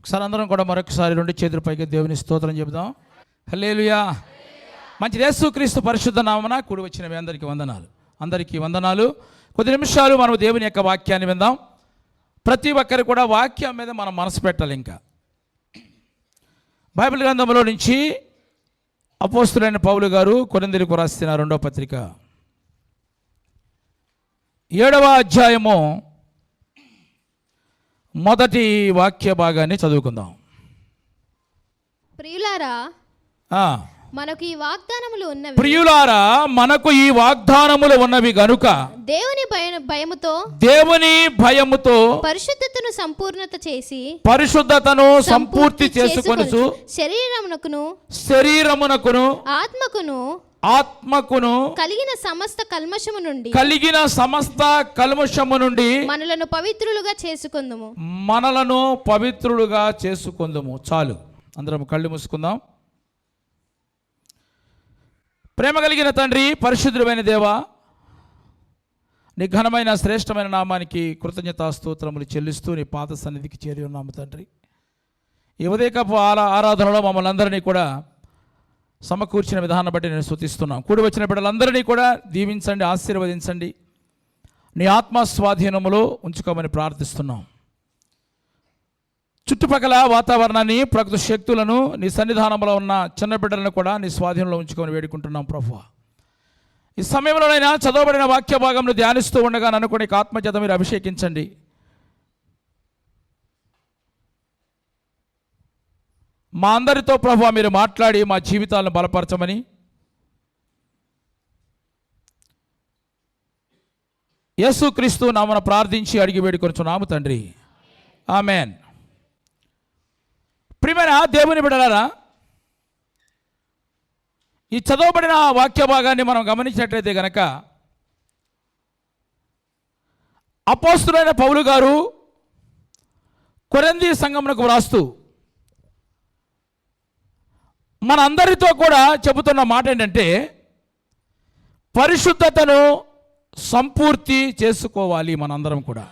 ఒకసారి అందరం కూడా మరొకసారి రెండు చేతుల పైకి దేవుని స్తోత్రం చెబుదాం. హల్లెలూయా. మంచి యేసుక్రీస్తు పరిశుద్ధ నామమున కూడి వచ్చిన మీ అందరికీ వందనాలు. కొద్ది నిమిషాలు మనం దేవుని యొక్క వాక్యాన్ని విందాం. ప్రతి ఒక్కరు కూడా వాక్యం మీద మనం మనసు పెట్టాలి. ఇంకా బైబిల్ గ్రంథంలో నుంచి అపోస్తులైన పౌలు గారు కొరింథీయులకు రాసిన 2వ పత్రిక 7వ అధ్యాయము మొదటి వాక్య భాగాన్ని చదువుకుందాం. ప్రియులారా మనకు ఈ వాగ్దానములు ఉన్నవి గనుక దేవుని భయముతో పరిశుద్ధతను సంపూర్తి చేసుకొనుచు శరీరమునకును ఆత్మకును కలిగిన సమస్త కల్మషము నుండి మనలను పవిత్రులుగా చేసుకుందుము. చాలు, అందరం కళ్ళు మూసుకుందాం. ప్రేమ కలిగిన తండ్రి, పరిశుద్ధుడైన దేవా, నీ ఘనమైన శ్రేష్టమైన నామానికి కృతజ్ఞతాస్తోత్రములు చెల్లిస్తూ నీ పాద సన్నిధికి చేరి ఉన్నాము తండ్రి. ఈ ఉదయకపు ఆరాధనలో మమ్మల్ని అందరినీ కూడా సమకూర్చిన విధానం బట్టి నేను స్తుతిస్తున్నాం. కూడి వచ్చిన బిడ్డలందరినీ కూడా దీవించండి, ఆశీర్వదించండి, నీ ఆత్మ స్వాధీనములో ఉంచుకోమని ప్రార్థిస్తున్నాం. చుట్టుపక్కల వాతావరణాన్ని, ప్రకృతి శక్తులను, నీ సన్నిధానంలో ఉన్న చిన్న బిడ్డలను కూడా నీ స్వాధీనంలో ఉంచుకొని వేడుకుంటున్నాం ప్రభువా. ఈ సమయంలోనైనా చదవబడిన వాక్య భాగంలో ధ్యానిస్తూ ఉండగా నన్ను కూడా ఆత్మచేత మీరు అభిషేకించండి. మా అందరితో ప్రభువా మీరు మాట్లాడి మా జీవితాలను బలపరచమని యేసుక్రీస్తు నామమున ప్రార్థించి అడిగి వేడుకొనుచున్నాము తండ్రి, ఆమెన్. ప్రియమైన దేవుని బిడ్డలారా, ఈ చదవబడిన వాక్య భాగాన్ని మనం గమనించినట్లయితే గనక అపోస్తులైన పౌలు గారు కొరింథీ సంఘమునకు వ్రాస్తూ మన అందరితో కూడా చెబుతున్న మాట ఏంటంటే, పరిశుద్ధతను సంపూర్తి చేసుకోవాలి మనందరం కూడా.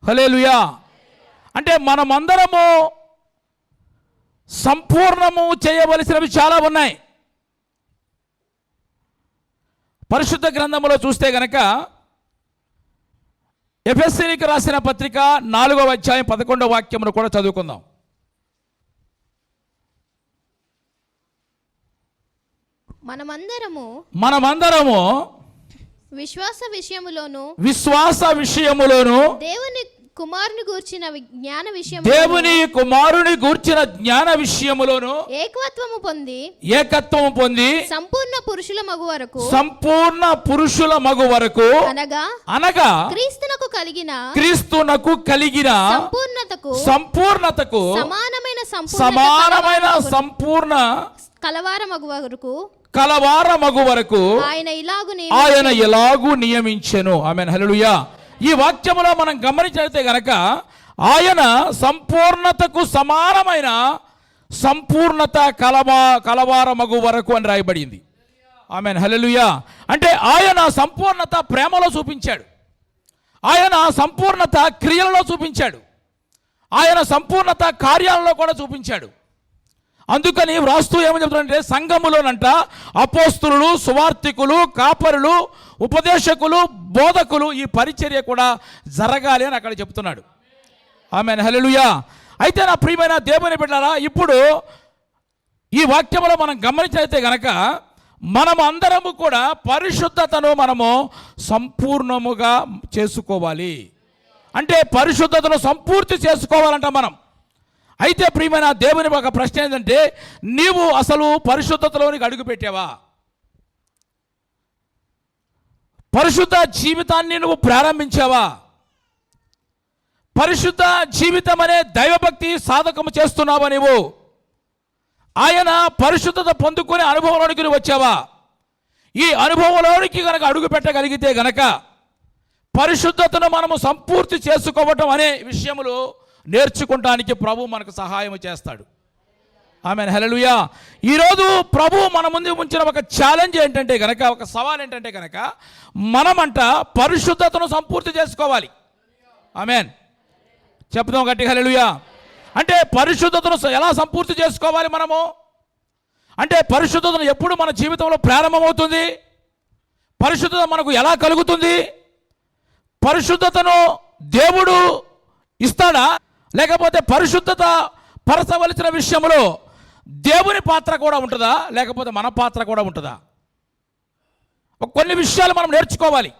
హల్లెలూయా. అంటే మనమందరము సంపూర్ణము చేయవలసినవి చాలా ఉన్నాయి. పరిశుద్ధ గ్రంథంలో చూస్తే గనక ఎఫెసీయులకు రాసిన పత్రిక 4వ అధ్యాయం 11వ వాక్యమును కూడా చదువుకుందాం. మనమందరము విశ్వాస విషయములోను దేవుని కుమారుని గూర్చిన జ్ఞాన విషయములోను ఏకత్వము పొంది సంపూర్ణ పురుషుల మగు వరకు అనగా క్రీస్తునకు కలిగిన సంపూర్ణతకు సమానమైన సంపూర్ణ కలవారమగు వరకు ఆయన ఇలాగు నియమించెను. ఆమేన్, హల్లెలూయా. ఈ వాక్యములో మనం గమనించినట్లయితే గనక ఆయన సంపూర్ణతకు సమానమైన సంపూర్ణత కలవారమగు వరకు అని రాయబడింది. ఆమేన్, హల్లెలూయా. అంటే ఆయన సంపూర్ణత ప్రేమలో చూపించాడు, ఆయన సంపూర్ణత క్రియలలో చూపించాడు, ఆయన సంపూర్ణత కార్యాలలో కూడా చూపించాడు. అందుకని వ్రాస్తూ ఏమని చెప్తున్నాడంటే, సంఘములోనంట అపోస్తులు, సువార్తికులు, కాపరులు, ఉపదేశకులు, బోధకులు ఈ పరిచర్య కూడా జరగాలి అని అక్కడ చెప్తున్నాడు. ఆమేన్, హల్లెలూయా. అయితే నా ప్రియమైన దేవుని బిడ్డలారా, ఇప్పుడు ఈ వాక్యంలో మనం గమనించైతే గనక మనం అందరము కూడా పరిశుద్ధతను మనము సంపూర్ణముగా చేసుకోవాలి. అంటే పరిశుద్ధతను సంపూర్తి చేసుకోవాలంట మనం. అయితే ప్రియమైన దేవుని ఒక ప్రశ్న ఏంటంటే, నీవు అసలు పరిశుద్ధతలోనికి అడుగు పెట్టావా? పరిశుద్ధ జీవితాన్ని నువ్వు ప్రారంభించావా? పరిశుద్ధ జీవితం అనే దైవభక్తి సాధకము చేస్తున్నావా? నీవు ఆయన పరిశుద్ధత పొందుకునే అనుభవంలోనికి నువ్వు వచ్చావా? ఈ అనుభవంలోనికి గనక అడుగు పెట్టగలిగితే గనక పరిశుద్ధతను మనము సంపూర్తి చేసుకోవటం అనే విషయములు నేర్చుకోవడానికి ప్రభు మనకు సహాయం చేస్తాడు. ఆమేన్, హల్లెలూయా. ఈరోజు ప్రభు మన ముందు ఉంచిన ఒక ఛాలెంజ్ ఏంటంటే కనుక, ఒక సవాల్ ఏంటంటే కనుక, మనమంట పరిశుద్ధతను సంపూర్తి చేసుకోవాలి. ఆమేన్, చెప్తాం గట్టిగా హల్లెలూయా. అంటే పరిశుద్ధతను ఎలా సంపూర్తి చేసుకోవాలి మనము? అంటే పరిశుద్ధతను ఎప్పుడు మన జీవితంలో ప్రారంభమవుతుంది? పరిశుద్ధత మనకు ఎలా కలుగుతుంది? పరిశుద్ధతను దేవుడు ఇస్తాడా, లేకపోతే పరిశుద్ధత పరచవలసిన విషయంలో దేవుని పాత్ర కూడా ఉంటుందా, లేకపోతే మన పాత్ర కూడా ఉంటుందా? కొన్ని విషయాలు మనం నేర్చుకోవాలి.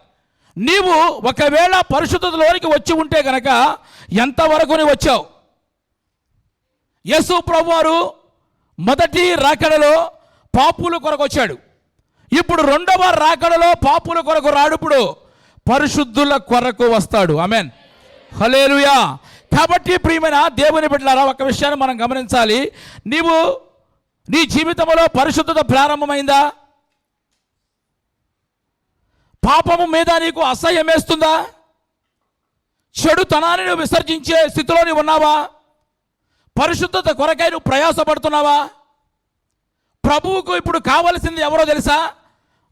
నీవు ఒకవేళ పరిశుద్ధతలోనికి వచ్చి ఉంటే గనక ఎంతవరకు నీవు వచ్చావు? యేసు ప్రభువారు మొదటి రాకడలో పాపుల కొరకు వచ్చాడు. ఇప్పుడు రెండవ రాకడలో పాపుల కొరకు రాడు, ఇప్పుడు పరిశుద్ధుల కొరకు వస్తాడు. ఆమేన్, హల్లెలూయా. కాబట్టి ప్రియమైన దేవుని బిడ్డలారా, ఒక విషయాన్ని మనం గమనించాలి. నీ జీవితంలో పరిశుద్ధత ప్రారంభమైందా? పాపము మీద నీకు అసహ్యం వేస్తుందా? చెడుతనాన్ని నువ్వు విసర్జించే స్థితిలో నీవు ఉన్నావా? పరిశుద్ధత కొరకై నువ్వు ప్రయాసపడుతున్నావా? ప్రభువుకు ఇప్పుడు కావలసింది ఎవరో తెలుసా?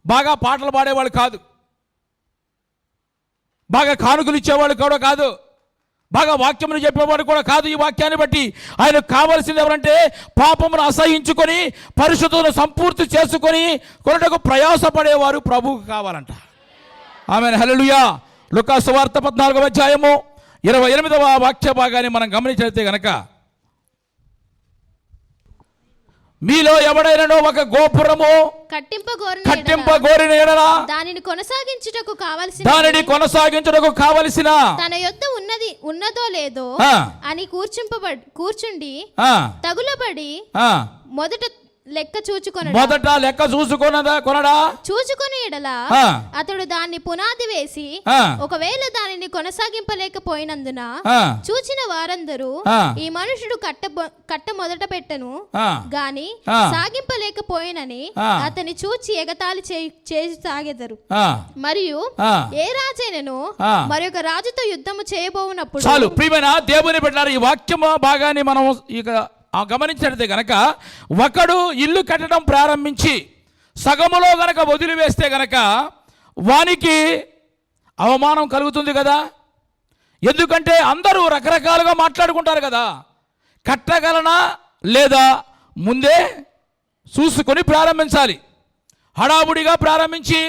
బాగా పాటలు పాడేవాళ్ళు కాదు, బాగా కానుకలు ఇచ్చేవాళ్ళు కూడా కాదు, బాగా వాక్యములు చెప్పేవాడు కూడా కాదు. ఈ వాక్యాన్ని బట్టి ఆయనకు కావలసింది ఎవరంటే పాపమును అసహించుకొని పరిశుద్ధతను సంపూర్తి చేసుకొని కొరటకు ప్రయాసపడేవారు ప్రభువుకు కావాలంట. ఆమేన్, హల్లెలూయా. లూకా సువార్త 14వ అధ్యాయము 28వ వాక్య భాగాన్ని మనం గమనించితే గనక, మీలో ఎవడైనానో ఒక గోపురము కట్టింపగోరిన ఎడల దానిని కొనసాగించుటకు కావలసిన తన యొద్ద ఉన్నదో లేదో అని కూర్చుండి తగులబడి మొదట లెక్క చూచుకొని ఎడల అతడు దాన్ని పునాది వేసి ఒకవేళ దానిని కొనసాగింపలేకపోయినందున చూచిన వారందరూ ఈ మనుషుడు కట్ట మొదట పెట్టను గాని సాగింపలేకపోయినని అతని చూచి ఎగతాళి చేసి సాగెదరు. మరియు ఏ రాజైనను మరొక రాజుతో యుద్ధము చేయబోనప్పుడు. చాలు ప్రియమైన దేవుని బిడ్డలారా, ఈ వాక్యం భాగాన్ని మనం ఇక గమనించినట్లయితే గనక, ఒకడు ఇల్లు కట్టడం ప్రారంభించి సగములో గనక వదిలివేస్తే గనక వానికి అవమానం కలుగుతుంది కదా. ఎందుకంటే అందరూ రకరకాలుగా మాట్లాడుకుంటారు కదా. కట్టగలనా లేదా ముందే చూసుకొని ప్రారంభించాలి. హడావుడిగా ప్రారంభించి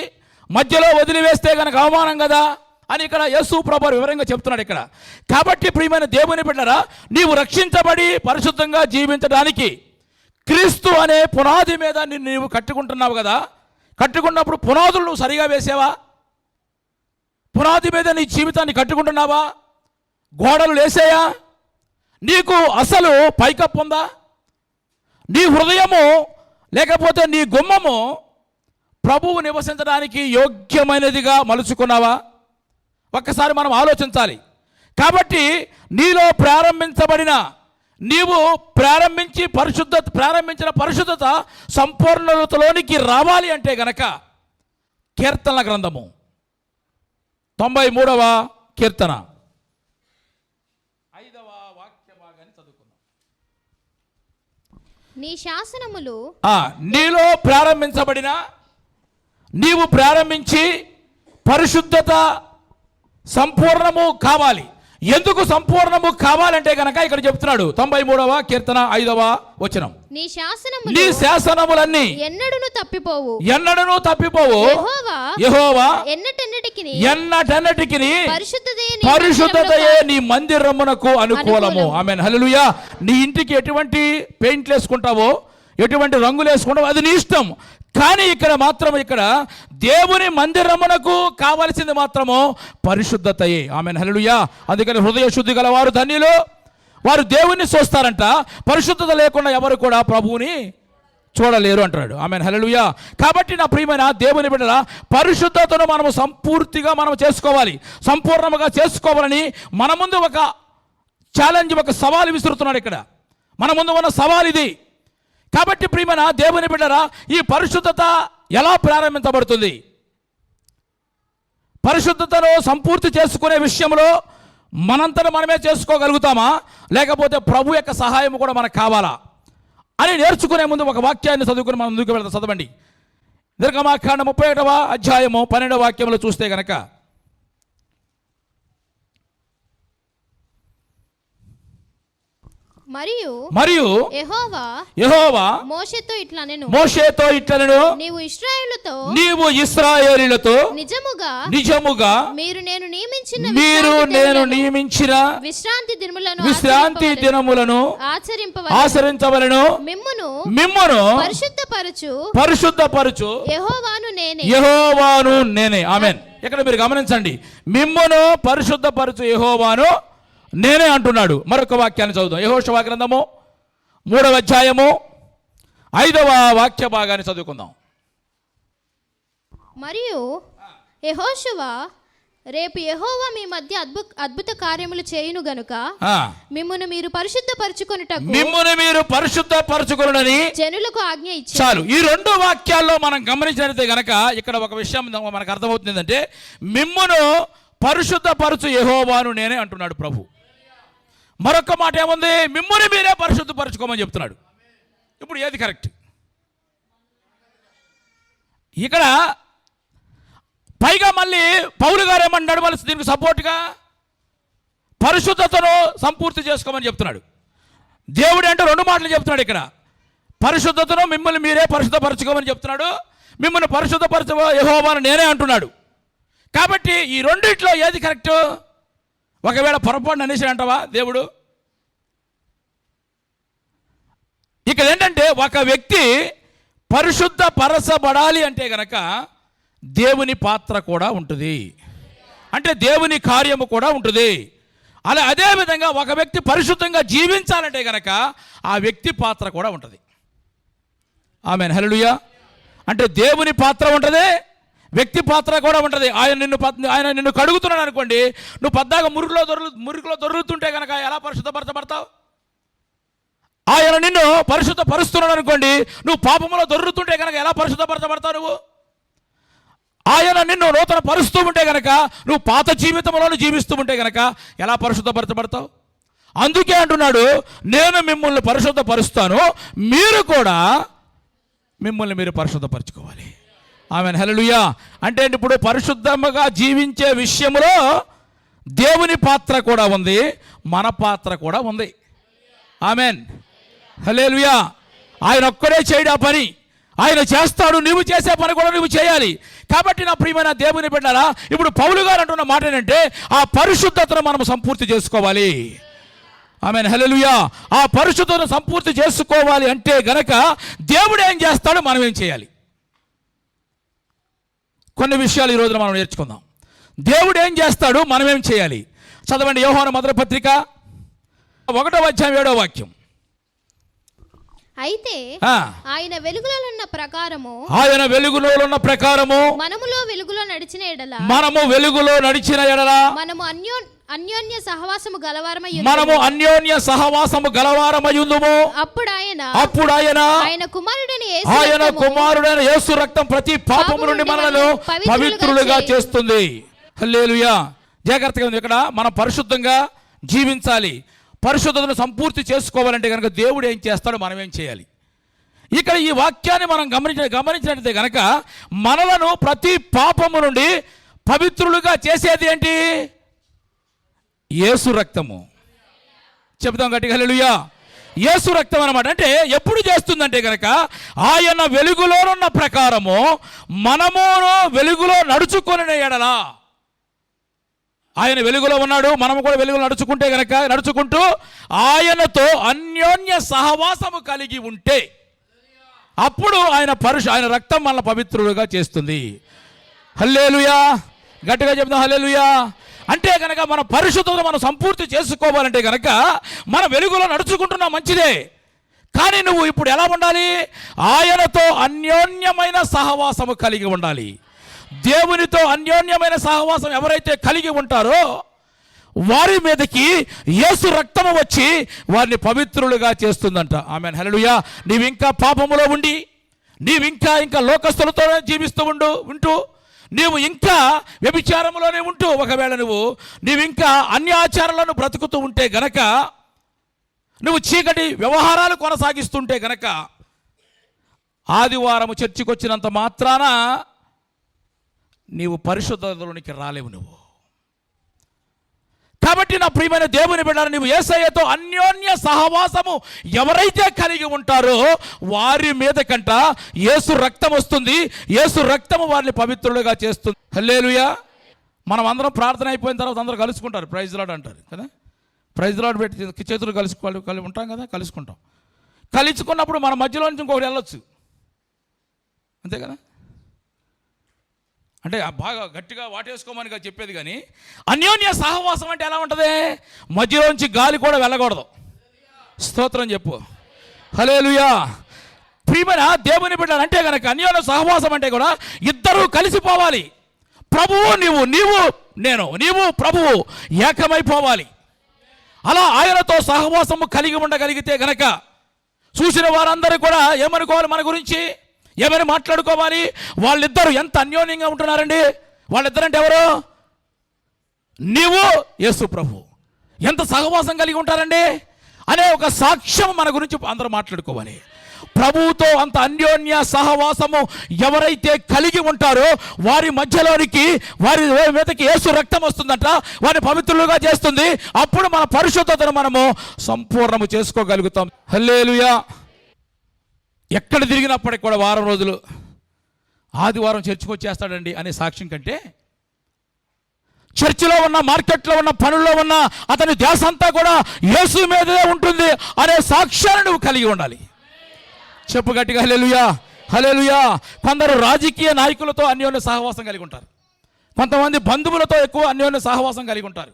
మధ్యలో వదిలివేస్తే గనక అవమానం కదా అని ఇక్కడ యేసు ప్రభువు వివరంగా చెప్తున్నాడు ఇక్కడ. కాబట్టి ప్రియమైన దేవుని బిడ్డలారా, నీవు రక్షించబడి పరిశుద్ధంగా జీవించడానికి క్రీస్తు అనే పునాది మీద నీవు కట్టుకుంటున్నావు కదా. కట్టుకున్నప్పుడు పునాదులు నువ్వు సరిగా వేసావా? పునాది మీద నీ జీవితాన్ని కట్టుకుంటున్నావా? గోడలు లేసాయా? నీకు అసలు పైకప్పు ఉందా? నీ హృదయము లేకపోతే నీ గుమ్మము ప్రభువు నివసించడానికి యోగ్యమైనదిగా మలుచుకున్నావా? ఒక్కసారి మనం ఆలోచించాలి. కాబట్టి నీలో నీవు ప్రారంభించిన పరిశుద్ధత సంపూర్ణతలోనికి రావాలి అంటే గనక కీర్తనల గ్రంథము 93వ కీర్తన 5వ వాక్య భాగాన్ని చదువుకుందాం. నీ శాసనములు నీలో నీవు ప్రారంభించి పరిశుద్ధత సంపూర్ణము కావాలి. ఎందుకు సంపూర్ణము కావాలంటే గనక ఇక్కడ చెప్తున్నాడు 93వ కీర్తన 5వ వచనం. నీ శాసనములన్నీ ఎన్నడూను తప్పిపోవు. యెహోవా ఎన్నటెన్నటికి పరిశుద్ధతయే నీ మందిరమునకు అనుకూలము. ఆమేన్, హల్లెలూయా. నీ ఇంటికి ఎటువంటి పెయింట్లు వేసుకుంటావో, ఎటువంటి రంగులు వేసుకుంటావో అది నీ ఇష్టం. కానీ ఇక్కడ దేవుని మందిరమునకు కావలసింది మాత్రము పరిశుద్ధతయే. ఆమేన్, హల్లెలూయా. అందుకని హృదయ శుద్ధి గల వారు ధన్యులు, వారు దేవుణ్ణి చూస్తారంట. పరిశుద్ధత లేకుండా ఎవరు కూడా ప్రభువుని చూడలేరు అంటాడు. ఆమేన్, హల్లెలూయా. కాబట్టి నా ప్రియమైన దేవుని బిడ్డల, పరిశుద్ధతను మనము సంపూర్తిగా మనం చేసుకోవాలి, సంపూర్ణముగా చేసుకోవాలని మన ముందు ఒక ఛాలెంజ్, ఒక సవాలు విసురుతున్నాడు ఇక్కడ. మన ముందు ఉన్న సవాల్ ఇది. కాబట్టి ప్రియమైన దేవుని బిడ్డరా, ఈ పరిశుద్ధత ఎలా ప్రారంభించబడుతుంది? పరిశుద్ధతను సంపూర్తి చేసుకునే విషయంలో మనంతట మనమే చేసుకోగలుగుతామా, లేకపోతే ప్రభు యొక్క సహాయం కూడా మనకు కావాలా అని నేర్చుకునే ముందు ఒక వాక్యాన్ని చదువుకుని మనం ముందుకు వెళ్తాం. చదవండి. నిర్గమాకాండం 31వ అధ్యాయము 12వ వాక్యంలో చూస్తే గనక, మరియు యెహోవా మోషేతో ఇట్లనెను, నీవు ఇశ్రాయేలీయులతో నిజముగా మీరు నేను నియమించిన విశ్రాంతి దినములను ఆచరించవలెను, మిమ్మును పరిశుద్ధపరచు యెహోవాను నేనే. ఆమేన్. ఇక్కడ మీరు గమనించండి, మిమ్మును పరిశుద్ధపరచు యెహోవాను నేనే అంటున్నాడు. మరొక వాక్యాన్ని చదువుదాం. యెహోషువ గ్రంథము 3వ అధ్యాయము 5వ వాక్య భాగాన్ని చదువుకుందాం. మరియు యెహోషువ, రేపు యెహోవా మీ మధ్య అద్భుత కార్యములు చేయును గనుక మిమ్మును మీరు పరిశుద్ధపరచుకొనుడని జనులకు ఆజ్ఞ ఇచ్చాడు. చాలు. ఈ 2 వాక్యాల్లో మనం గమనించినట్లయితే గనక ఇక్కడ ఒక విషయం మనకు అర్థమవుతుంది. ఏంటంటే మిమ్మును పరిశుద్ధపరచు యెహోవాను నేనే అంటున్నాడు ప్రభు. మరొక మాట ఏముంది? మిమ్ముని మీరే పరిశుద్ధపరచుకోమని చెప్తున్నాడు. ఇప్పుడు ఏది కరెక్ట్? ఇక్కడ పైగా మళ్ళీ పౌలు గారు ఏమన్నాడు? మళ్ళీ దీనికి సపోర్ట్గా పరిశుద్ధతను సంపూర్తి చేసుకోమని చెప్తున్నాడు. దేవుడు అంటే 2 మాటలు చెప్తున్నాడు ఇక్కడ. పరిశుద్ధతను మిమ్మల్ని మీరే పరిశుద్ధపరచుకోమని చెప్తున్నాడు, మిమ్మల్ని పరిశుద్ధపరచు యెహోవాను నేనే అంటున్నాడు. కాబట్టి ఈ రెండిట్లో ఏది కరెక్ట్? ఒకవేళ పొరపాటున అనేసి అంటావా దేవుడు? ఇక్కడ ఏంటంటే ఒక వ్యక్తి పరిశుద్ధపరచబడాలి అంటే గనక దేవుని పాత్ర కూడా ఉంటుంది, అంటే దేవుని కార్యము కూడా ఉంటుంది. అదేవిధంగా ఒక వ్యక్తి పరిశుద్ధంగా జీవించాలంటే గనక ఆ వ్యక్తి పాత్ర కూడా ఉంటుంది. ఆమేన్. హల్లెలూయా. అంటే దేవుని పాత్ర ఉంటుంది, వ్యక్తి పాత్ర కూడా ఉంటుంది. ఆయన నిన్ను కడుగుతున్నాడు అనుకోండి, నువ్వు పద్దాక మురికిలో దొర్లుతుంటే కనుక ఎలా పరిశుద్ధపరచబడతావు? ఆయన నిన్ను పరిశుద్ధపరుస్తున్నాడు అనుకోండి, నువ్వు పాపములో దొర్లుతుంటే కనుక ఎలా పరిశుద్ధపరచబడతావు? నువ్వు ఆయన నిన్ను నూతన పరుస్తూ ఉంటే కనుక, నువ్వు పాత జీవితంలోనే జీవిస్తూ ఉంటే కనుక ఎలా పరిశుద్ధపరచబడతావు? అందుకే అంటున్నాడు, నేను మిమ్మల్ని పరిశుద్ధపరుస్తాను, మీరు కూడా మిమ్మల్ని మీరు పరిశుద్ధపరచుకోవాలి. ఆమేన్. హల్లెలూయా. అంటే ఇప్పుడు పరిశుద్ధంగా జీవించే విషయంలో దేవుని పాత్ర కూడా ఉంది, మన పాత్ర కూడా ఉంది. ఆమేన్. హల్లెలూయా. ఆయన ఒక్కడే చేయడు ఆ పని, ఆయన చేస్తాడు. నువ్వు చేసే పని కూడా నువ్వు చేయాలి. కాబట్టి నా ప్రియమైన దేవుని బిడ్డలారా, ఇప్పుడు పౌలు గారు అంటున్న మాట ఏంటంటే ఆ పరిశుద్ధతను మనం సంపూర్తి చేసుకోవాలి. ఆమేన్. హల్లెలూయా. ఆ పరిశుద్ధతను సంపూర్తి చేసుకోవాలి అంటే గనక దేవుడు ఏం చేస్తాడు, మనం ఏం చేయాలి? కొన్ని విషయాలు ఈ రోజున మనం నేర్చుకుందాం. దేవుడు ఏం చేస్తాడు, మనం ఏం చేయాలి? చదవండి యోహాను మొదటి పత్రిక 1వ అధ్యాయం 7వ వాక్యం. అయితే ఆయన వెలుగులో ఉన్న ప్రకారము మనము వెలుగులో నడిచిన ఎడల మనము అన్యోన్య సహవాసము గలవారమయుందుము. అప్పుడు ఆయన కుమారుడైన యేసు రక్తం ప్రతి పాపము నుండి మనలను పవిత్రులుగా చేస్తుంది. హల్లెలూయా. జాగ్రత్తగా ఉంది. ఇక్కడ మనం పరిశుద్ధంగా జీవించాలి, పరిశుద్ధతను సంపూర్తి చేసుకోవాలంటే కనుక దేవుడు ఏం చేస్తాడో మనం ఏం చేయాలి? ఇక్కడ ఈ వాక్యాన్ని మనం గమనించినట్లయితే కనుక మనలను ప్రతి పాపము నుండి పవిత్రులుగా చేసేది ఏంటి? యేసు రక్తము. చెప్తాం గట్టిగా హల్లెలూయా. యేసు రక్తం అన్నమాట. అంటే ఎప్పుడు చేస్తుందంటే కనుక ఆయన వెలుగులోనున్న ప్రకారము మనము వెలుగులో నడుచుకొని ఎడలా, ఆయన వెలుగులో ఉన్నాడు, మనము కూడా వెలుగులో నడుచుకుంటూ ఆయనతో అన్యోన్య సహవాసము కలిగి ఉంటే అప్పుడు ఆయన రక్తం మనల్ని పవిత్రులుగా చేస్తుంది. హల్లెలూయా. గట్టిగా చెప్తాం హల్లెలూయా. అంటే కనుక మన పరిశుద్ధతను మనం సంపూర్తి చేసుకోవాలంటే కనుక మన వెలుగులో నడుచుకుంటున్నా మంచిదే, కానీ నువ్వు ఇప్పుడు ఎలా ఉండాలి? ఆయనతో అన్యోన్యమైన సహవాసము కలిగి ఉండాలి. దేవునితో అన్యోన్యమైన సహవాసం ఎవరైతే కలిగి ఉంటారో వారి మీదకి యేసు రక్తము వచ్చి వారిని పవిత్రులుగా చేస్తుందంట. ఆమేన్. హల్లెలూయా. నీవు ఇంకా పాపములో ఉండి నీవు ఇంకా లోకస్తులతోనే జీవిస్తూ ఉంటూ నీవు ఇంకా వ్యభిచారంలోనే ఉంటూ ఒకవేళ నీవు ఇంకా అన్య ఆచారాలను బ్రతుకుతూ ఉంటే గనక, నువ్వు చీకటి వ్యవహారాలు కొనసాగిస్తుంటే గనక ఆదివారము చర్చికి వచ్చినంత మాత్రాన నీవు పరిశుద్ధతలోనికి రాలేవు. నువ్వు కాబట్టి నా ప్రియమైన దేవుని బిడ్డ, నువ్వు యేసయ్యతో అన్యోన్య సహవాసము ఎవరైతే కలిగి ఉంటారో వారి మీద కంట యేసు రక్తం వస్తుంది. యేసు రక్తము వారిని పవిత్రులుగా చేస్తుంది. హల్లెలూయా. మనం అందరం ప్రార్థన అయిపోయిన తర్వాత అందరూ కలుసుకుంటారు, ప్రైజ్ లార్డ్ అంటారు కదా. ప్రైజ్ లార్డ్ పెట్టి చేతులు కలిసి ఉంటాం కదా, కలుసుకుంటాం. కలుసుకున్నప్పుడు మన మధ్యలో నుంచి ఇంకొకటి వెళ్ళొచ్చు, అంతే కదా. అంటే బాగా గట్టిగా వాటేసుకోమని చెప్పేది, కానీ అన్యోన్య సహవాసం అంటే ఎలా ఉంటుంది? మధ్యలోంచి గాలి కూడా వెళ్ళకూడదు. స్తోత్రం చెప్పు. హల్లెలూయా. ప్రియమైన దేవుని బిడ్డలు అంటే కనుక అన్యోన్య సహవాసం అంటే కూడా ఇద్దరూ కలిసిపోవాలి. ప్రభువు నీవు నేను, నీవు ప్రభువు ఏకమైపోవాలి. అలా ఆయనతో సహవాసము కలిగి ఉండగలిగితే గనక చూసిన వారందరూ కూడా ఏమనుకోవాలి, మన గురించి ఏమని మాట్లాడుకోవాలి? వాళ్ళిద్దరూ ఎంత అన్యోన్యంగా ఉంటున్నారండి. వాళ్ళిద్దరంటే ఎవరు? నీవు యేసు ప్రభు ఎంత సహవాసం కలిగి ఉంటారండి అనే ఒక సాక్ష్యం మన గురించి అందరూ మాట్లాడుకోవాలి. ప్రభువుతో అంత అన్యోన్య సహవాసము ఎవరైతే కలిగి ఉంటారో వారి మధ్యలోనికి, వారి మీదకి యేసు రక్తం వస్తుందంట, వారిని పవిత్రులుగా చేస్తుంది. అప్పుడు మన పరిశుద్ధతను మనము సంపూర్ణము చేసుకోగలుగుతాం. హల్లెలూయా. ఎక్కడ తిరిగినప్పటికి కూడా వారం రోజులు ఆదివారం చర్చికి వచ్చేస్తాడండి అనే సాక్ష్యం కంటే, చర్చిలో ఉన్న, మార్కెట్లో ఉన్న, పనుల్లో ఉన్న అతని ధ్యాస అంతా కూడా యేసు మీదే ఉంటుంది అనే సాక్ష్యాన్ని నువ్వు కలిగి ఉండాలి. చెప్పు గట్టిగా హల్లెలూయా, హల్లెలూయా. కొందరు రాజకీయ నాయకులతో అన్యోన్య సహవాసం కలిగి ఉంటారు, కొంతమంది బంధువులతో ఎక్కువ అన్యోన్య సహవాసం కలిగి ఉంటారు,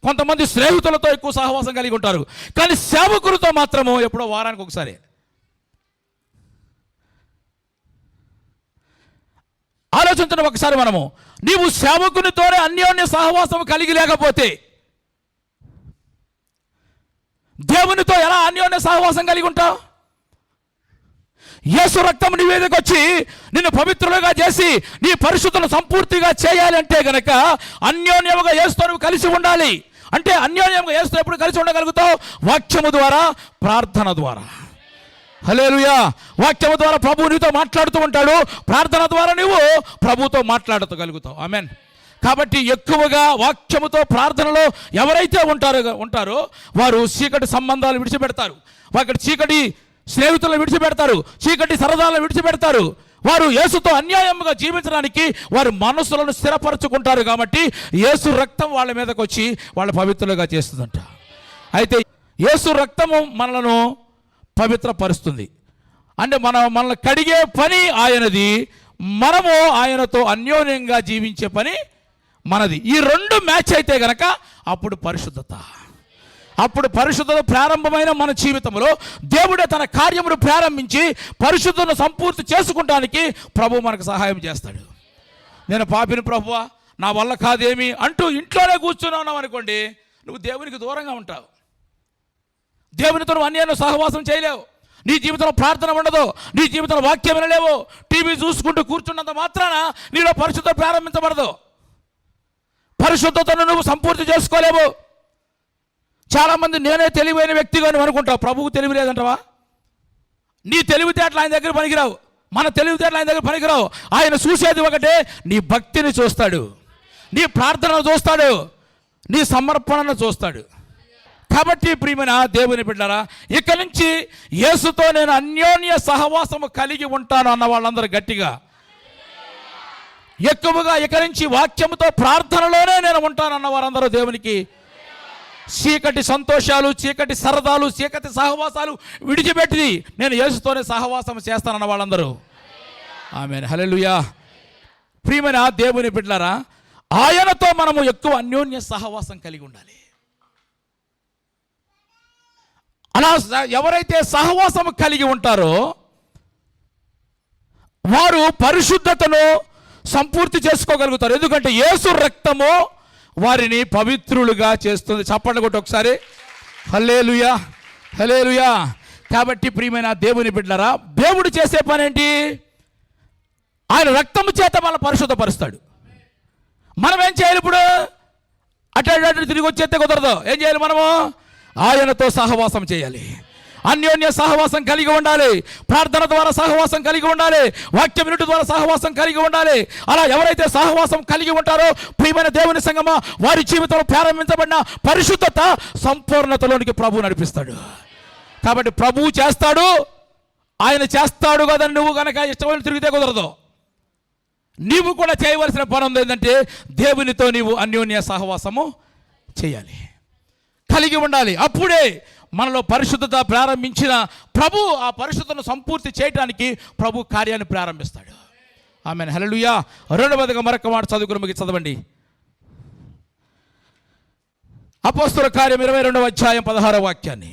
కొంతమంది స్నేహితులతో ఎక్కువ సహవాసం కలిగి ఉంటారు. కానీ సేవకులతో మాత్రము ఎప్పుడో వారానికి ఒకసారి. ఆలోచించడం ఒకసారి మనము, నీవు సేవకునితోనే అన్యోన్య సహవాసం కలిగి లేకపోతే దేవునితో ఎలా అన్యోన్య సహవాసం కలిగి ఉంటావు? యేసు రక్తం నీ మీదకి వచ్చి నిన్ను పవిత్రులుగా చేసి నీ పరిశుద్ధులను సంపూర్తిగా చేయాలంటే గనక అన్యోన్యముగా యేసుతో నువ్వు కలిసి ఉండాలి. అంటే అన్యోన్యంగా యేసుతో ఎప్పుడు కలిసి ఉండగలుగుతావు? వాక్యము ద్వారా, ప్రార్థన ద్వారా. హల్లెలూయా. వాక్యము ద్వారా ప్రభువు నీతో మాట్లాడుతూ ఉంటాడు, ప్రార్థన ద్వారా నువ్వు ప్రభువుతో మాట్లాడగలుగుతావు. ఆమేన్. కాబట్టి ఎక్కువగా వాక్యముతో, ప్రార్థనలో ఎవరైతే ఉంటారో వారు చీకటి సంబంధాలు విడిచిపెడతారు, వారి చీకటి స్నేహితులను విడిచిపెడతారు, చీకటి సరదాలను విడిచిపెడతారు. వారు యేసుతో అన్యాయముగా జీవించడానికి వారి మనస్సులను స్థిరపరచుకుంటారు. కాబట్టి యేసు రక్తం వాళ్ళ మీదకి వచ్చి వాళ్ళ పవిత్రులుగా చేస్తుందంట. అయితే యేసు రక్తము మనలను పవిత్రపరుస్తుంది. అంటే మనల్ని కడిగే పని ఆయనది, మనము ఆయనతో అన్యోన్యంగా జీవించే పని మనది. ఈ రెండు మ్యాచ్ అయితే గనక అప్పుడు పరిశుద్ధత. అప్పుడు పరిశుద్ధత ప్రారంభమైన మన జీవితంలో దేవుడే తన కార్యమును ప్రారంభించి పరిశుద్ధతను సంపూర్తి చేసుకుంటానికి ప్రభు మనకు సహాయం చేస్తాడు. నేను పాపిని ప్రభువా, నా వల్ల కాదేమి అంటూ ఇంట్లోనే కూర్చున్నావు అనుకోండి, నువ్వు దేవునికి దూరంగా ఉంటావు. దేవునితో నువ్వు అన్యాన్య సహవాసం చేయలేవు. నీ జీవితంలో ప్రార్థన ఉండదు, నీ జీవితంలో వాక్యం వినలేవు. టీవీ చూసుకుంటూ కూర్చున్నంత మాత్రాన నీలో పరిశుద్ధత ప్రారంభించబడదు. పరిశుద్ధతను నువ్వు సంపూర్తి చేసుకోలేవు. చాలామంది నేనే తెలివైన వ్యక్తిగా నువ్వు అనుకుంటావు, ప్రభువు తెలివి లేదంటావా? నీ తెలివితేటలు ఆయన దగ్గర పనికిరావు, మన తెలివితేటలు ఆయన దగ్గర పనికిరావు. ఆయన చూసేది ఒకటే, నీ భక్తిని చూస్తాడు, నీ ప్రార్థనను చూస్తాడు, నీ సమర్పణను చూస్తాడు. కాబట్టి ప్రియమైన దేవుని బిడ్డలారా, ఇక నుంచి యేసుతో నేను అన్యోన్య సహవాసము కలిగి ఉంటాను అన్న వాళ్ళందరూ గట్టిగా ఎక్కువగా ఇక నుంచి వాక్యముతో, ప్రార్థనలోనే నేను ఉంటానన్న వారందరూ దేవునికి చీకటి సంతోషాలు, చీకటి సరదాలు, చీకటి సహవాసాలు విడిచిపెట్టి నేను యేసుతోనే సహవాసం చేస్తానన్న వాళ్ళందరూ ఆమేన్. హల్లెలూయా. ప్రియమైన దేవుని బిడ్డలారా, ఆయనతో మనము ఎక్కువ అన్యోన్య సహవాసం కలిగి ఉండాలి. అలా ఎవరైతే సహవాసం కలిగి ఉంటారో వారు పరిశుద్ధతను సంపూర్తి చేసుకోగలుగుతారు. ఎందుకంటే యేసు రక్తము వారిని పవిత్రులుగా చేస్తుంది. చప్పట్లు కొట్టి ఒకసారి హల్లెలూయా, హల్లెలూయా. కాబట్టి ప్రియమైన దేవుని బిడ్డలారా, దేవుడు చేసే పని ఏంటి? ఆయన రక్తము చేత మన పరిశుద్ధపరుస్తాడు. మనం ఏం చేయాలి? ఇప్పుడు అటు తిరిగి వచ్చేస్తే కుదరదు. ఏం చేయాలి? మనము ఆయనతో సహవాసం చేయాలి, అన్యోన్య సహవాసం కలిగి ఉండాలి, ప్రార్థన ద్వారా సహవాసం కలిగి ఉండాలి, వాక్య వినుట ద్వారా సహవాసం కలిగి ఉండాలి. అలా ఎవరైతే సహవాసం కలిగి ఉంటారో ప్రియమైన దేవుని సంగమా, వారి జీవితంలో ప్రారంభించబడిన పరిశుద్ధత సంపూర్ణతలోనికి ప్రభువు నడిపిస్తాడు. కాబట్టి ప్రభువు చేస్తాడు, ఆయన చేస్తాడు కదా, నువ్వు కనుక ఇష్టమైన తిరిగితే కుదరదు. నీవు కూడా చేయవలసిన పని ఉంది, ఏంటంటే దేవునితో నీవు అన్యోన్య సహవాసము చేయాలి, కలిగి ఉండాలి. అప్పుడే మనలో పరిశుద్ధత ప్రారంభించిన ప్రభు ఆ పరిశుద్ధతను సంపూర్తి చేయడానికి ప్రభు కార్యాన్ని ప్రారంభిస్తాడు. ఆమేన్, హల్లెలూయా. రెండవదిగా మరొక మాట చదువుకుని చదవండి. అపోస్తలుల కార్యం 22వ అధ్యాయం 16వ వాక్యాన్ని.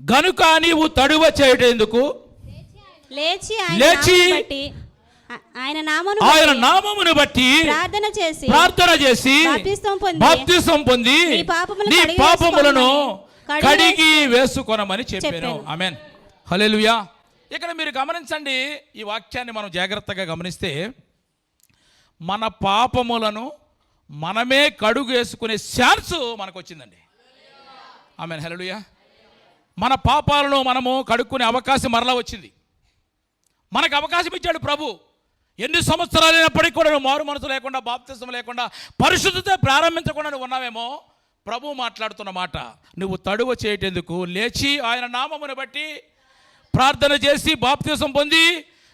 గనుక నీవు తడువ చేయటేందుకు లేచి ఆయన నామమును బట్టి ప్రార్థన చేసి బాప్తిసం పొంది నీ పాపములను కడిగి వేసుకొనమని చెప్పాను. ఆమేన్, హల్లెలూయా. ఇక్కడ మీరు గమనించండి, ఈ వాక్యాన్ని మనం జాగ్రత్తగా గమనిస్తే మన పాపములను మనమే కడుగు వేసుకునే ఛాన్స్ మనకు వచ్చిందండి. ఆమేన్, హల్లెలూయా. మన పాపాలను మనము కడుక్కునే అవకాశం మరలా వచ్చింది. మనకు అవకాశం ఇచ్చాడు ప్రభు. ఎన్ని సంవత్సరాలు అయినప్పటికీ కూడా నువ్వు మారు మనసు లేకుండా, బాప్తిసం లేకుండా, పరిశుద్ధత ప్రారంభించకుండా నువ్వు ఉన్నావేమో, ప్రభు మాట్లాడుతున్న మాట, నువ్వు తడువ చేయటేందుకు లేచి ఆయన నామమును బట్టి ప్రార్థన చేసి బాప్తిసం పొంది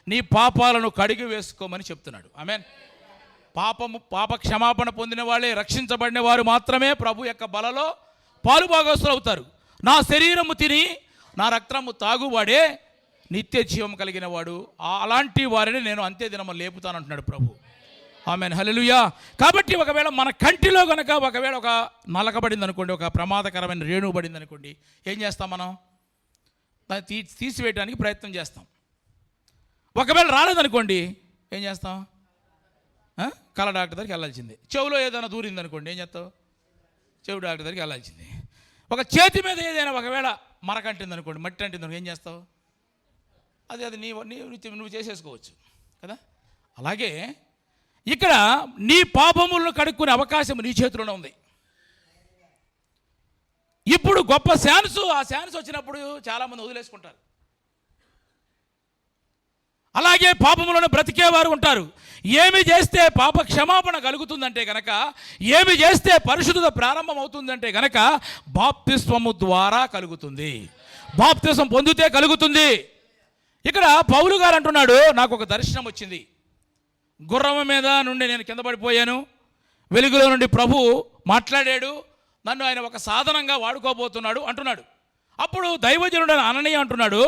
నీ పాపాలను కడిగి వేసుకోమని చెప్తున్నాడు. ఆమేన్. పాప క్షమాపణ పొందిన వాళ్ళే, రక్షించబడిన వారు మాత్రమే ప్రభు యొక్క బలలో పాలుభాగస్తులు అవుతారు. నా శరీరము తిని నా రక్తము తాగువాడే నిత్య జీవం కలిగిన వాడు, అలాంటి వారిని నేను అంత్య దినము లేపుతానంటున్నాడు ప్రభు. ఆమేన్, హల్లెలూయా. కాబట్టి ఒకవేళ మన కంటిలో కనుక ఒకవేళ ఒక నలకబడింది అనుకోండి, ఒక ప్రమాదకరమైన రేణువు పడింది అనుకోండి, ఏం చేస్తాం మనం? దాన్ని తీసివేయడానికి ప్రయత్నం చేస్తాం. ఒకవేళ రాలేదనుకోండి ఏం చేస్తాం? కళ్ళ డాక్టర్ దగ్గరికి వెళ్ళాల్సిందే. చెవులో ఏదైనా దూరింది అనుకోండి ఏం చేస్తావు? చెవు డాక్టర్ దగ్గరికి వెళ్ళాల్సిందే. ఒక చేతి మీద ఏదైనా ఒకవేళ మరకంటింది అనుకోండి, మట్టి అంటింది అనుకో, ఏం చేస్తావు? అది నువ్వు చేసేసుకోవచ్చు కదా. అలాగే ఇక్కడ నీ పాపములను కడుక్కునే అవకాశం నీ చేతిలోనే ఉంది. ఇప్పుడు గొప్ప ఛాన్స్, ఆ ఛాన్స్ వచ్చినప్పుడు చాలామంది వదిలేసుకుంటారు. అలాగే పాపములను బ్రతికేవారు ఉంటారు. ఏమి చేస్తే పాప క్షమాపణ కలుగుతుందంటే గనక, ఏమి చేస్తే పరిశుద్ధత ప్రారంభం అవుతుందంటే గనక బాప్తిస్వము ద్వారా కలుగుతుంది. బాప్తిస్వం పొందితే కలుగుతుంది. ఇక్కడ పౌలు గారు అంటున్నాడు, నాకు ఒక దర్శనం వచ్చింది, గుర్రం మీద నుండి నేను కింద పడిపోయాను, వెలుగులో నుండి ప్రభు మాట్లాడాడు, నన్ను ఆయన ఒక సాధనంగా వాడుకోబోతున్నాడు అంటున్నాడు. అప్పుడు దైవజనుడు అననీయ అంటున్నాడు,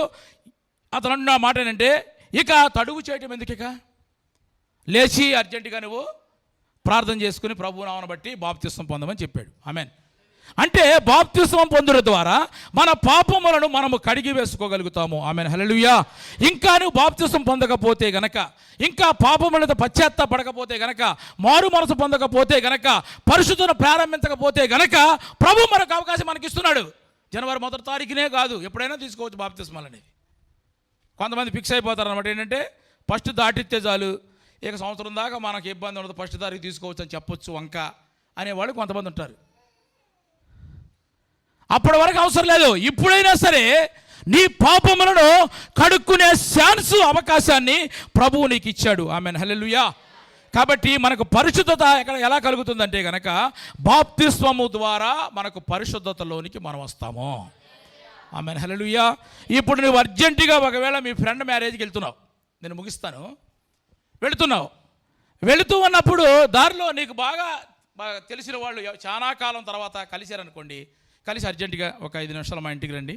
అతను అంటున్న మాట ఏంటంటే, ఇక తడువు చేయటం ఎందుకు, ఇక లేచి అర్జెంటుగా నువ్వు ప్రార్థన చేసుకుని ప్రభు నామమును బట్టి బాప్తిస్వం పొందమని చెప్పాడు. ఆమేన్. అంటే బాప్తిస్వం పొందుట ద్వారా మన పాపములను మనము కడిగి వేసుకోగలుగుతాము. ఆమేన్, హల్లెలూయా. ఇంకా నువ్వు బాప్తిస్వం పొందకపోతే గనక, ఇంకా పాపములతో పశ్చాత్తాపడకపోతే గనక, మారు మనసు పొందకపోతే గనక, పరిశుద్ధతను ప్రారంభించకపోతే గనక ప్రభు మనకు అవకాశం మనకి ఇస్తున్నాడు. జనవరి 1వ తారీఖునే కాదు, ఎప్పుడైనా తీసుకోవచ్చు బాప్తిస్మాలు అనేది. కొంతమంది ఫిక్స్ అయిపోతారు అన్నమాట, ఏంటంటే ఫస్ట్ దాటితే చాలు, ఇక సంవత్సరం దాకా మనకు ఇబ్బంది ఉండదు, ఫస్ట్ తారీఖు తీసుకోవచ్చు అని చెప్పొచ్చు వంక అనేవాళ్ళు కొంతమంది ఉంటారు. అప్పటి వరకు అవసరం లేదు. ఇప్పుడైనా సరే నీ పాపములను కడుక్కునే ఛాన్స్, అవకాశాన్ని ప్రభువు నీకు ఇచ్చాడు. ఆమేన్, హల్లెలూయా. కాబట్టి మనకు పరిశుద్ధత ఎలా కలుగుతుందంటే కనుక బాప్తిస్వము ద్వారా మనకు పరిశుద్ధతలోనికి మనం వస్తాము. ఆమేన్, హల్లెలూయా. ఇప్పుడు నువ్వు అర్జెంటుగా ఒకవేళ మీ ఫ్రెండ్ మ్యారేజ్కి వెళ్తున్నావు, నేను ముగిస్తాను, వెళుతూ ఉన్నప్పుడు దారిలో నీకు బాగా తెలిసిన వాళ్ళు చాలా కాలం తర్వాత కలిశారనుకోండి, కలిసి అర్జెంటుగా ఒక 5 నిమిషాలు మా ఇంటికి రండి,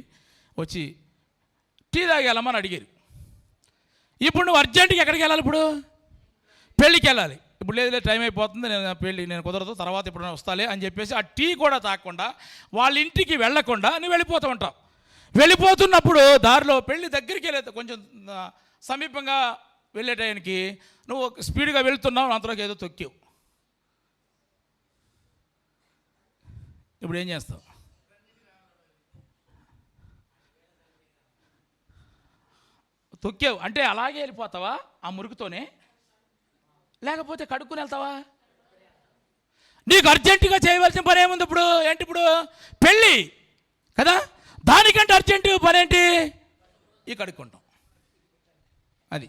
వచ్చి టీ తాగి వెళ్ళమని అడిగారు. ఇప్పుడు నువ్వు అర్జెంటుగా ఎక్కడికి వెళ్ళాలి? ఇప్పుడు పెళ్ళికి వెళ్ళాలి. ఇప్పుడు లేదు టైం అయిపోతుంది, నేను కుదరదు, తర్వాత ఇప్పుడు వస్తాలే అని చెప్పేసి ఆ టీ కూడా తాగకుండా వాళ్ళ ఇంటికి వెళ్ళకుండా నువ్వు వెళ్ళిపోతూ ఉంటావు. వెళ్ళిపోతున్నప్పుడు దారిలో పెళ్ళి దగ్గరికి వెళ్ళే కొంచెం సమీపంగా వెళ్ళే టైంకి నువ్వు స్పీడ్గా వెళ్తున్నావు, అంతలోకి ఏదో తొక్కావు. ఇప్పుడు ఏం చేస్తావు? తొక్కావు అంటే అలాగే వెళ్ళిపోతావా ఆ మురుగుతోనే, లేకపోతే కడుక్కుని వెళ్తావా? నీకు అర్జెంటుగా చేయవలసిన పని ఏముంది ఇప్పుడు? ఏంటి ఇప్పుడు? పెళ్ళి కదా, దానికంటే అర్జెంటు పని ఏంటి? ఈ కడుక్కుంటాం. అది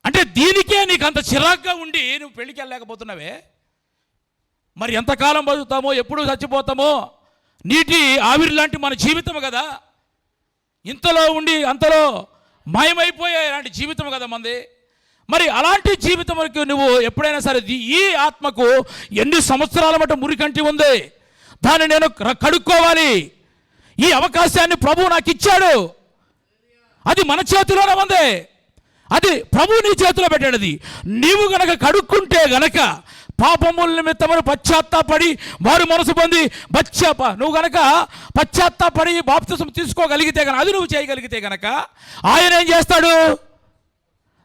అంటే దీనికే నీకు అంత చిరాగ్గా ఉండి నువ్వు పెళ్ళికి వెళ్ళలేకపోతున్నావే, మరి ఎంతకాలం బతుకుతామో, ఎప్పుడు చచ్చిపోతామో, నీటి ఆవిరి లాంటి మన జీవితం కదా, ఇంతలో ఉండి అంతలో మాయమైపోయే ఇలాంటి జీవితం కదా మంది. మరి అలాంటి జీవితంకి నువ్వు ఎప్పుడైనా సరే ఈ ఆత్మకు ఎన్ని సంవత్సరాల మటు మురికంటి ఉంది, దాన్ని నేను కడుక్కోవాలి. ఈ అవకాశాన్ని ప్రభువు నాకు ఇచ్చాడు, అది మన చేతిలోనే ఉంది, అది ప్రభువు నీ చేతిలో పెట్టాడు. నీవు గనక కడుక్కుంటే గనక పాపముల నిమిత్తమును పశ్చాత్తాపడి వారు మనసు పొంది నువ్వు గనక పశ్చాత్తాపడి బాప్తిసం తీసుకోగలిగితే గనక, అది నువ్వు చేయగలిగితే గనక ఆయన ఏం చేస్తాడు?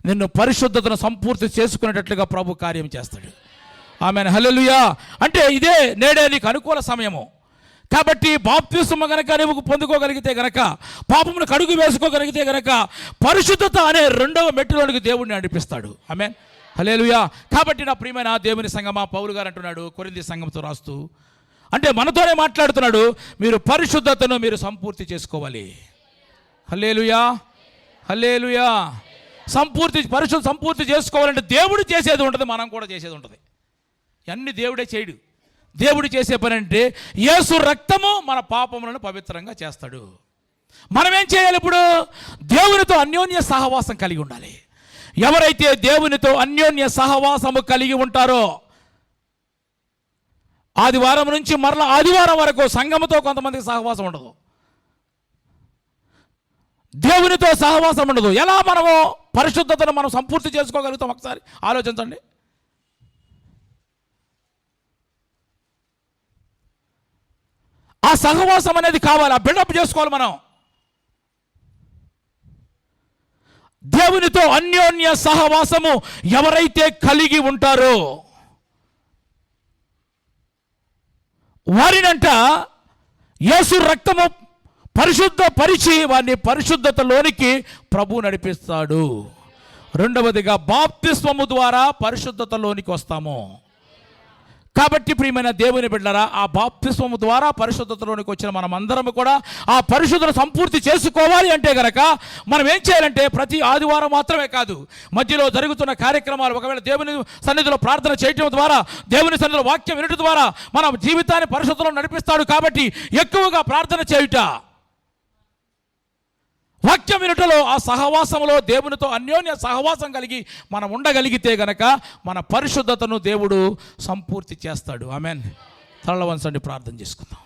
నిన్ను పరిశుద్ధతను సంపూర్తి చేసుకునేటట్లుగా ప్రభు కార్యం చేస్తాడు. ఆమేన్, హల్లెలూయా. అంటే ఇదే నేడే నీకు అనుకూల సమయము. కాబట్టి బాప్తిసం గనక నువ్వు పొందుకోగలిగితే గనక, పాపమును కడుగు వేసుకోగలిగితే గనక పరిశుద్ధత అనే రెండవ మెట్టులోనికి దేవుడిని నడిపిస్తాడు. ఆమేన్, హల్లెలూయా. కాబట్టి నా ప్రియమైన దేవుని సంగమా, పౌలు గారు అంటున్నాడు కొరింథీ సంఘంతో రాస్తూ, అంటే మనతోనే మాట్లాడుతున్నాడు, మీరు పరిశుద్ధతను మీరు సంపూర్తి చేసుకోవాలి. హల్లెలూయా, హల్లెలూయా. సంపూర్తి చేసుకోవాలంటే దేవుడు చేసేది ఉంటుంది, మనం కూడా చేసేది ఉంటుంది. అన్ని దేవుడే చేయడు. దేవుడు చేసే పని అంటే యేసు రక్తము మన పాపములను పవిత్రంగా చేస్తాడు. మనం ఏం చేయాలి? ఇప్పుడు దేవునితో అన్యోన్య సహవాసం కలిగి ఉండాలి. ఎవరైతే దేవునితో అన్యోన్య సహవాసము కలిగి ఉంటారో, ఆదివారం నుంచి మరలా ఆదివారం వరకు సంఘముతో కొంతమందికి సహవాసం ఉండదు, దేవునితో సహవాసం ఉండదు. ఎలా మనము పరిశుద్ధతను మనం సంపూర్తి చేసుకోగలుగుతాం? ఒకసారి ఆలోచించండి. ఆ సహవాసం అనేది కావాలి, ఆ బిల్డప్ చేసుకోవాలి. మనం దేవునితో అన్యోన్య సహవాసము ఎవరైతే కలిగి ఉంటారో వారినంట యేసు రక్తము పరిశుద్ధ పరిచి వారిని పరిశుద్ధతలోనికి ప్రభు నడిపిస్తాడు. రెండవదిగా బాప్తిస్మము ద్వారా పరిశుద్ధతలోనికి వస్తాము. కాబట్టి ప్రియమైన దేవుని బిడ్డలారా, ఆ బాప్తిస్మము ద్వారా పరిశుద్ధతలోనికి వచ్చిన మనం అందరం కూడా ఆ పరిశుద్ధత సంపూర్తి చేసుకోవాలి అంటే గనక మనం ఏం చేయాలంటే ప్రతి ఆదివారం మాత్రమే కాదు, మధ్యలో జరుగుతున్న కార్యక్రమాలు, ఒకవేళ దేవుని సన్నిధిలో ప్రార్థన చేయటం ద్వారా, దేవుని సన్నిధిలో వాక్యం వినటం ద్వారా మన జీవితాన్ని పరిశుద్ధతలో నడిపిస్తాడు. కాబట్టి ఎక్కువగా ప్రార్థన చేయుట, వాక్యం వినుటలో, ఆ సహవాసంలో దేవునితో అన్యోన్య సహవాసం కలిగి మనం ఉండగలిగితే గనక మన పరిశుద్ధతను దేవుడు సంపూర్తి చేస్తాడు. ఆమేన్. తలవంచండి, ప్రార్థన చేసుకుందాం.